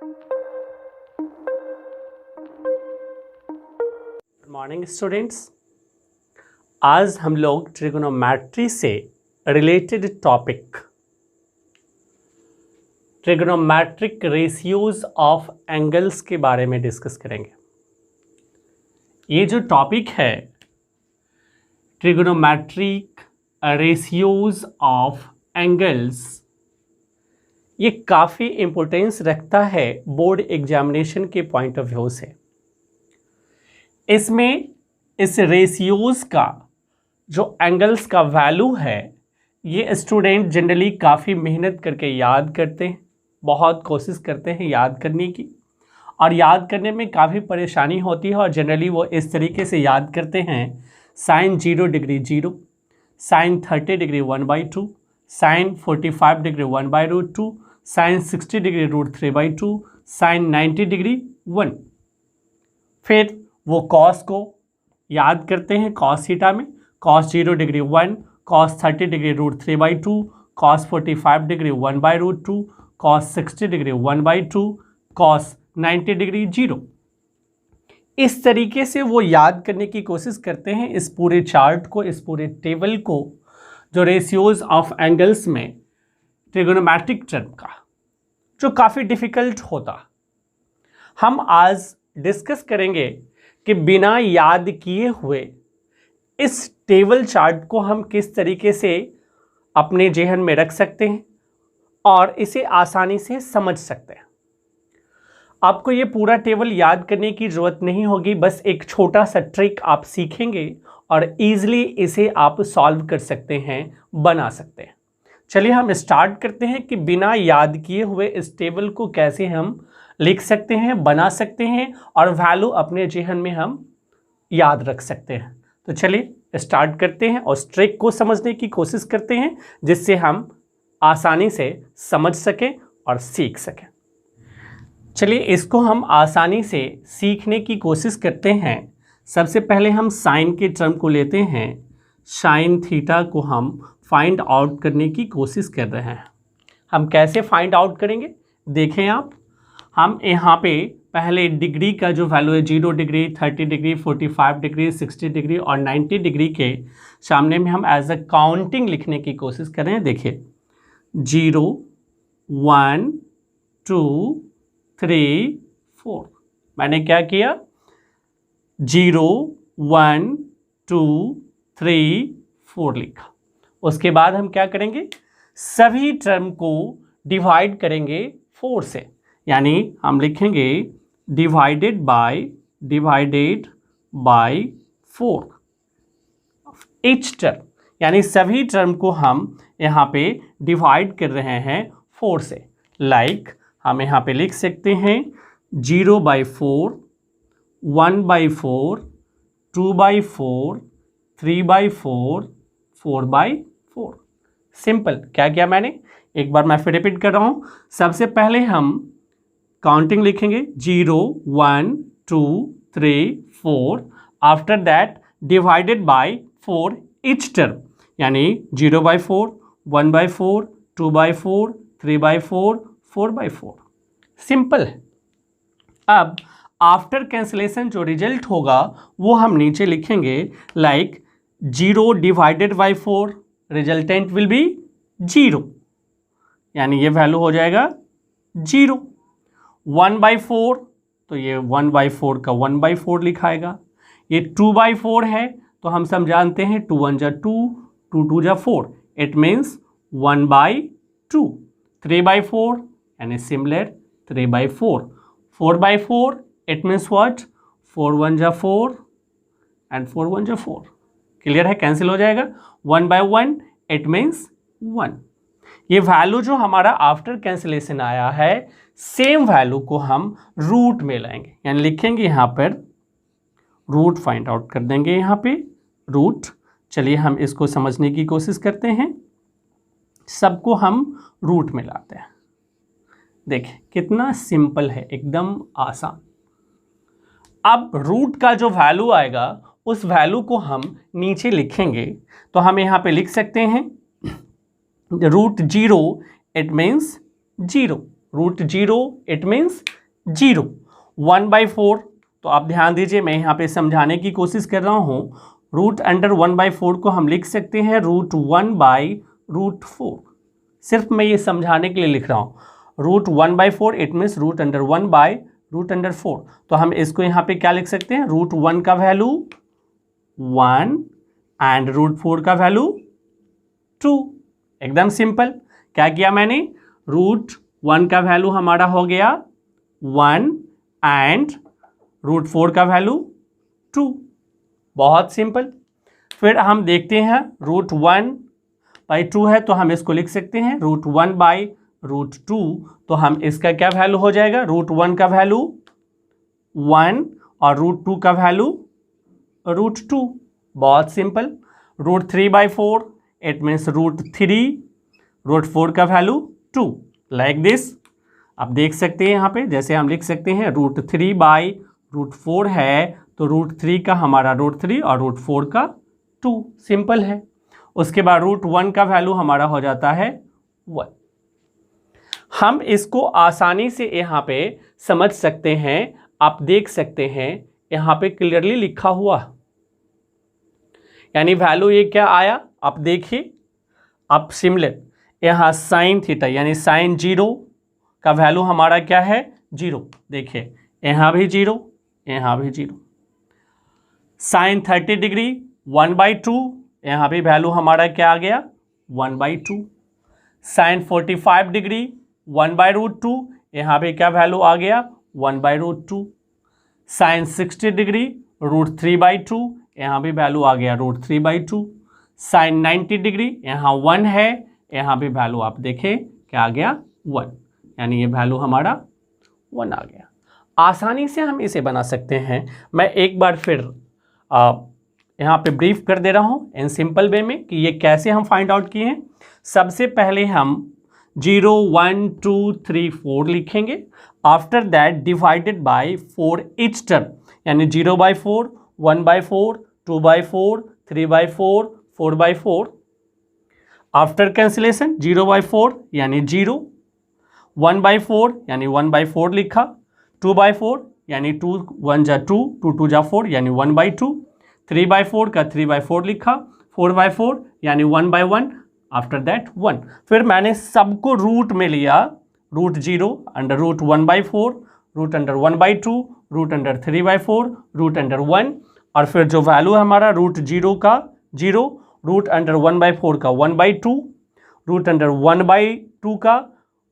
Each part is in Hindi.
Good morning students. आज हम लोग ट्रिगोनोमेट्री से related topic trigonometric ratios of angles के बारे में डिस्कस करेंगे। ये जो टॉपिक है ट्रिगोनोमेट्रिक रेशियोज ऑफ एंगल्स, ये काफ़ी इम्पोर्टेंस रखता है बोर्ड एग्जामिनेशन के पॉइंट ऑफ व्यू से। इसमें इस रेशियोज का जो एंगल्स का वैल्यू है, ये स्टूडेंट जनरली काफ़ी मेहनत करके याद करते हैं, बहुत कोशिश करते हैं याद करने की, और याद करने में काफ़ी परेशानी होती है। और जनरली वो इस तरीके से याद करते हैं: sine 0 degree 0, sine 30 degree 1/2, sine 45 degree 1/√2, sine 60 degree √3/2, sine 90 degree 1। फिर वो कॉस को याद करते हैं कॉस थीटा में, cos 0 degree 1, cos 30 degree √3/2, cos 45 degree 1/√2, cos 60 degree 1/2, cos 90 degree 0। इस तरीके से वो याद करने की कोशिश करते हैं इस पूरे चार्ट को, इस पूरे टेबल को, जो रेशियोज ऑफ एंगल्स में ट्रिगोनोमेट्रिक टर्म का, जो काफ़ी डिफ़िकल्ट होता। हम आज डिस्कस करेंगे कि बिना याद किए हुए इस टेबल चार्ट को हम किस तरीके से अपने जेहन में रख सकते हैं और इसे आसानी से समझ सकते हैं। आपको ये पूरा टेबल याद करने की ज़रूरत नहीं होगी, बस एक छोटा सा ट्रिक आप सीखेंगे और ईज़िली इसे आप सॉल्व कर सकते हैं, बना सकते हैं। चलिए हम स्टार्ट करते हैं कि बिना याद किए हुए इस टेबल को कैसे हम लिख सकते हैं, बना सकते हैं और वैल्यू अपने जेहन में हम याद रख सकते हैं। तो चलिए स्टार्ट करते हैं और इस ट्रिक को समझने की कोशिश करते हैं, जिससे हम आसानी से समझ सकें और सीख सकें। चलिए इसको हम आसानी से सीखने की कोशिश करते हैं। सबसे पहले हम साइन के टर्म को लेते हैं। साइन थीटा को हम फाइंड आउट करने की कोशिश कर रहे हैं। हम कैसे फाइंड आउट करेंगे देखें आप। हम यहाँ पे पहले डिग्री का जो वैल्यू है 0 डिग्री, 30 डिग्री, 45 डिग्री, 60 डिग्री और 90 डिग्री के सामने में हम एज अ काउंटिंग लिखने की कोशिश कर रहे हैं। देखिए 0, 1, 2, 3, 4। मैंने क्या किया? 0, 1, 2, 3, 4 लिखा। उसके बाद हम क्या करेंगे? सभी टर्म को डिवाइड करेंगे 4 से, यानी हम लिखेंगे डिवाइडेड बाय 4 ईच टर्म, यानी सभी टर्म को हम यहाँ पे डिवाइड कर रहे हैं 4 से। लाइक हम यहाँ पे लिख सकते हैं 0/4, 1/4, 2/4, 3/4, 4/4। सिंपल। क्या किया मैंने? एक बार मैं फिर रिपीट कर रहा हूँ। सबसे पहले हम काउंटिंग लिखेंगे 0, 1, 2, 3, 4। After that divided by 4 each term, यानी 0/4, 1/4, 2/4, 3/4, 4/4। सिंपल है। अब आफ्टर कैंसिलेशन जो रिजल्ट होगा वो हम नीचे लिखेंगे, like 0 divided bye 4, resultant will be 0, यानी ये वैल्यू हो जाएगा 0। 1/4 तो ये 1/4 का 1/4 लिखाएगा। ये 2/4 है तो हम सब जानते हैं 2 1 जा 2, 2 2 जा 4, इट मीन्स 1/2। 3/4 यानी सिमिलर 3/4। 4/4 it means what? 4 1 जा 4 एंड 4 1 जा 4। क्लियर है? कैंसिल हो जाएगा। 1/1 इट मीन्स 1। ये वैल्यू जो हमारा आफ्टर कैंसिलेशन आया है, सेम वैल्यू को हम रूट में लाएंगे, यानी लिखेंगे यहाँ पर रूट, फाइंड आउट कर देंगे यहाँ पे रूट। चलिए हम इसको समझने की कोशिश करते हैं। सबको हम रूट में लाते हैं। देखिए कितना सिंपल है, एकदम आसान। अब रूट का जो वैल्यू आएगा उस वैल्यू को हम नीचे लिखेंगे, तो हम यहाँ पे लिख सकते हैं root 0 it means 0, root zero it means zero. 1/4, तो आप ध्यान दीजिए मैं यहाँ पे समझाने की कोशिश कर रहा हूँ। रूट अंडर 1/4 को हम लिख सकते हैं रूट 1/√4। सिर्फ मैं ये समझाने के लिए लिख रहा हूँ। Root 1/4 it means root under 1/√4। तो हम इसको यहाँ पे क्या लिख सकते हैं, रूट 1 का वैल्यू 1 एंड रूट 4 का वैल्यू 2। एकदम सिंपल। क्या किया मैंने, रूट 1 का वैल्यू हमारा हो गया 1 एंड रूट 4 का वैल्यू 2। बहुत सिंपल। फिर हम देखते हैं रूट 1/2 है तो हम इसको लिख सकते हैं रूट 1/√2। तो हम इसका क्या वैल्यू हो जाएगा, रूट 1 का वैल्यू 1 और रूट 2 का वैल्यू रूट 2। बहुत simple. Root 3/4 it means root 3, root 4 का वैल्यू 2, लाइक दिस। आप देख सकते हैं यहाँ पे जैसे हम लिख सकते हैं रूट 3/√4 है तो रूट 3 का हमारा रूट 3 और रूट 4 का 2, सिंपल है। उसके बाद रूट 1 का वैल्यू हमारा हो जाता है 1। हम इसको आसानी से यहाँ पे समझ सकते हैं। आप देख सकते हैं यहाँ पे क्लियरली लिखा हुआ, यानी वैल्यू ये क्या आया आप देखिए। अब सिमिलर यहाँ साइन थीटा यानी साइन जीरो का वैल्यू हमारा क्या है, जीरो। देखिए यहाँ भी जीरो, यहाँ भी जीरो। साइन 30 डिग्री 1/2, यहाँ भी वैल्यू हमारा क्या आ गया 1/2। साइन 45 डिग्री 1/√2, यहाँ पे क्या वैल्यू आ गया 1/√2। साइन 60 डिग्री रूट 3/2, यहाँ भी वैल्यू आ गया रूट 3/2। साइन 90 डिग्री यहाँ 1 है, यहाँ भी वैल्यू आप देखें क्या आ गया 1, यानी ये वैल्यू हमारा 1 आ गया। आसानी से हम इसे बना सकते हैं। मैं एक बार फिर यहाँ पे ब्रीफ कर दे रहा हूँ इन सिंपल वे में कि ये कैसे हम फाइंड आउट किए हैं। सबसे पहले हम 0 1 2 3 4 लिखेंगे। After that divided by 4 each term, यानी 0/4, 1/4, 2/4, 3/4, 4/4। आफ्टर कैंसिलेशन 0/4 यानी 0, 1/4 यानी 1/4 लिखा, 2/4 यानी 2 1 जा 2, 2 2 जा 4 यानी 1/2, 3/4 का 3/4 लिखा, 4/4 यानी 1/1, आफ्टर दैट 1। फिर मैंने सबको रूट में लिया, root 0 under root 1/4, root under 1/2, root under 3/4, root under 1, और फिर जो वैल्यू हमारा रूट 0 का 0, रूट अंडर 1/4 का 1/2, रूट अंडर 1/2 का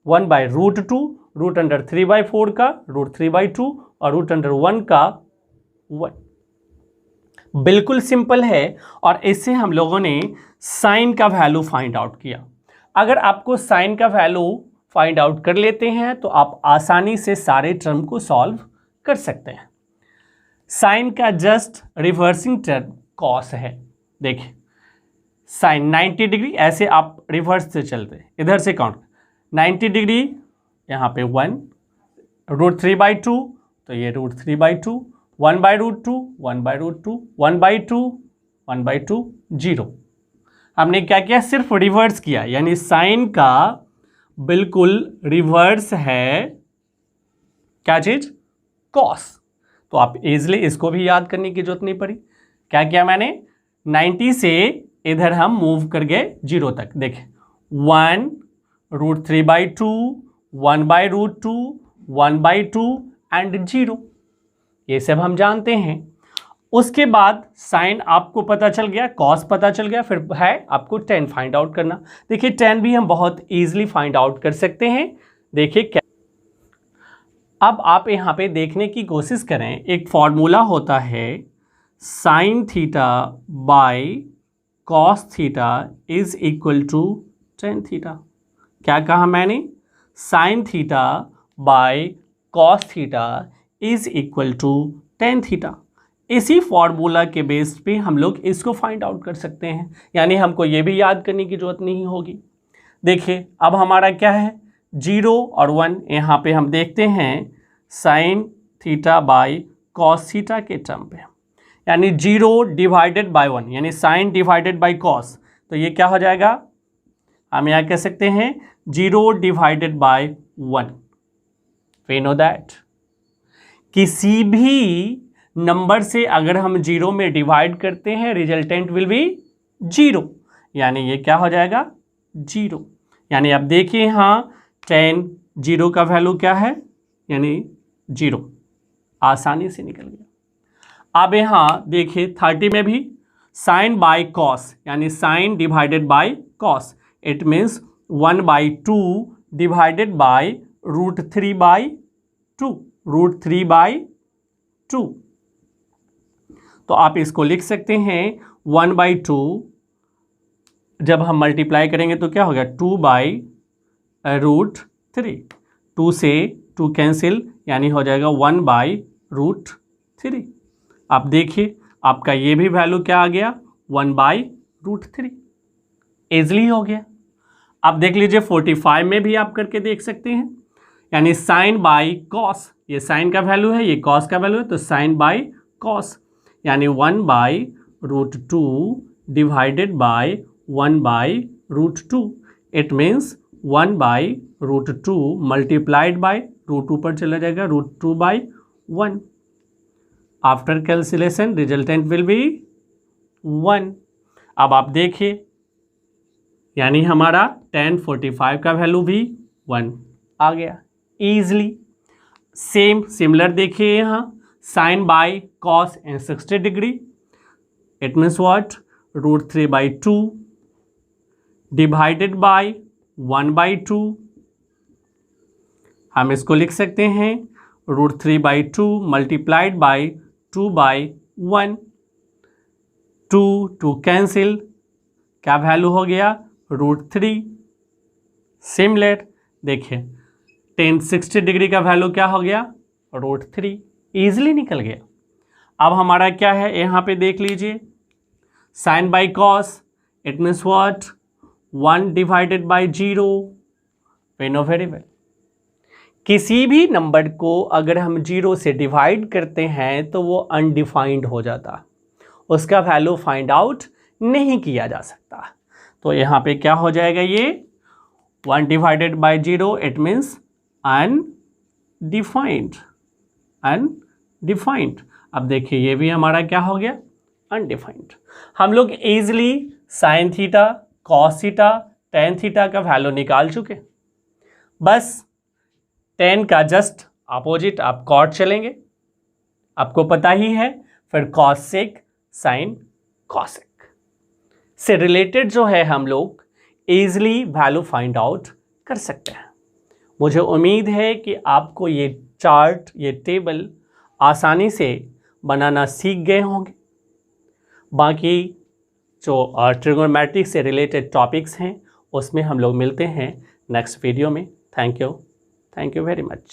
1/√2, रूट अंडर 3/4 का रूट 3/2 और रूट अंडर 1 का 1। बिल्कुल सिंपल है। और इससे हम लोगों ने साइन का वैल्यू फाइंड आउट किया। अगर आपको साइन का वैल्यू फाइंड आउट कर लेते हैं तो आप आसानी से सारे टर्म को सॉल्व कर सकते हैं। साइन का जस्ट रिवर्सिंग टर्म कॉस है। देखिए साइन 90 डिग्री, ऐसे आप रिवर्स से चलते हैं, इधर से काउंट 90 डिग्री यहाँ पे 1, रूट 3/2 तो ये रूट 3/2, 1/√2, 1/√2, 1/2, 1/2, 0। हमने क्या किया, सिर्फ रिवर्स किया, यानी साइन का बिल्कुल रिवर्स है क्या चीज, कॉस। तो आप इजीली इसको भी याद करने की जरूरत नहीं पड़ी। क्या किया मैंने, 90 से इधर हम मूव कर गए 0 तक। देखें 1 रूट 3/2, 1/√2, 1/2 एंड 0, ये सब हम जानते हैं। उसके बाद साइन आपको पता चल गया, कॉस पता चल गया, फिर है आपको tan फाइंड आउट करना। देखिए tan भी हम बहुत इजीली फाइंड आउट कर सकते हैं। देखिए क्या, अब आप यहाँ पे देखने की कोशिश करें, एक फॉर्मूला होता है sine theta by cos theta is equal to tan theta. क्या कहा मैंने, sine theta by cos theta is equal to tan theta. इसी फॉर्मूला के बेस पे हम लोग इसको फाइंड आउट कर सकते हैं, यानी हमको ये भी याद करने की जरूरत नहीं होगी। देखिए अब हमारा क्या है, 0 और 1, यहाँ पे हम देखते हैं sign theta by cos theta के टर्म पे, यानी 0 डिवाइडेड बाय 1 यानी साइन डिवाइडेड बाय कॉस, तो ये क्या हो जाएगा, हम यहाँ कह सकते हैं 0 divided by 1, we know that किसी भी नंबर से अगर हम 0 में डिवाइड करते हैं रिजल्टेंट विल बी 0, यानी ये क्या हो जाएगा 0। यानी अब देखिए यहाँ 10 0 का वैल्यू क्या है, यानी 0, आसानी से निकल गया। अब यहाँ देखिए 30 में भी साइन बाय कॉस, यानी sine divided by cos, it means 1/2 divided by √3/2, √3/2। तो आप इसको लिख सकते हैं 1/2 जब हम मल्टीप्लाई करेंगे तो क्या हो गया 2/√3, 2 से 2 कैंसिल, यानी हो जाएगा 1/√3। आप देखिए आपका ये भी वैल्यू क्या आ गया 1/√3, ईजिली हो गया। आप देख लीजिए 45 में भी आप करके देख सकते हैं, यानी साइन बाय कॉस, ये साइन का वैल्यू है, ये कॉस का वैल्यू है, तो साइन बाय कॉस यानी 1/√2 divided by 1/√2, it means 1/√2 multiplied by √2 पर चला जाएगा √2/1। After calculation resultant will be 1। अब आप देखिए यानी हमारा tan 45 का वैल्यू भी 1 आ गया ईजिली। सिमिलर देखिए यहाँ sine by cos in 60 degree, it means what √3/2 divided by 1/2। हम इसको लिख सकते हैं √3/2 मल्टीप्लाइड बाय 2/1, 2 कैंसिल, क्या वैल्यू हो गया √3। सिमिलर देखिए tan 60 डिग्री का वैल्यू क्या हो गया √3, ईजिली निकल गया। अब हमारा क्या है यहाँ पे देख लीजिए sine by cos, it means what 1 divided by 0, we know very well. किसी भी नंबर को अगर हम 0 से डिवाइड करते हैं तो वो अनडिफाइंड हो जाता, उसका वैल्यू फाइंड आउट नहीं किया जा सकता। तो यहाँ पे क्या हो जाएगा ये 1 divided by 0, it means undefined, undefined. अब देखिए ये भी हमारा क्या हो गया अनडिफाइंड। हम लोग easily sine theta, cos theta, tan theta का वैल्यू निकाल चुके। बस टेन का जस्ट अपोजिट आप कॉट चलेंगे, आपको पता ही है, फिर कॉस सेक, साइन कॉसेक से रिलेटेड जो है हम लोग ईजिली वैल्यू फाइंड आउट कर सकते हैं। मुझे उम्मीद है कि आपको ये चार्ट, ये टेबल आसानी से बनाना सीख गए होंगे। बाकी जो ट्रिगोनोमेट्रिक से रिलेटेड टॉपिक्स हैं उसमें हम लोग मिलते हैं नेक्स्ट वीडियो में। Thank you very much.